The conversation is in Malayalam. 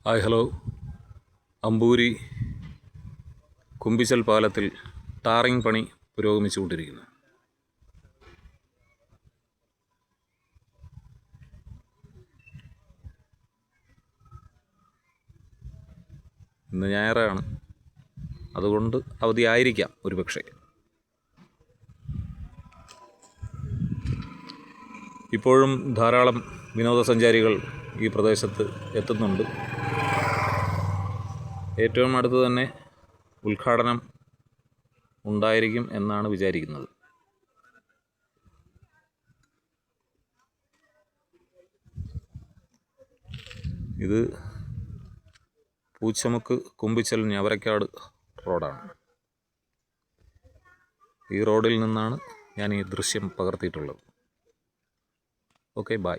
Hi hello. അമ്പൂരി കുമ്പിച്ചൽ പാലത്തിൽ ടാറിംഗ് പണി പുരോഗമിച്ചുകൊണ്ടിരിക്കുന്നു. ഇന്ന് ഞായറാണ്, അതുകൊണ്ട് അവധിയായിരിക്കാം ഒരുപക്ഷെ. ഇപ്പോഴും ധാരാളം വിനോദസഞ്ചാരികൾ ഈ പ്രദേശത്ത് എത്തുന്നുണ്ട്. ഏറ്റവും അടുത്ത് തന്നെ ഉദ്ഘാടനം ഉണ്ടായിരിക്കും എന്നാണ് വിചാരിക്കുന്നത്. ഇത് പൂച്ചമുക്ക് കുമ്പിച്ചൽ ഞവരക്കാട് റോഡാണ്. ഈ റോഡിൽ നിന്നാണ് ഞാൻ ഈ ദൃശ്യം പകർത്തിയിട്ടുള്ളത്. Okay, by.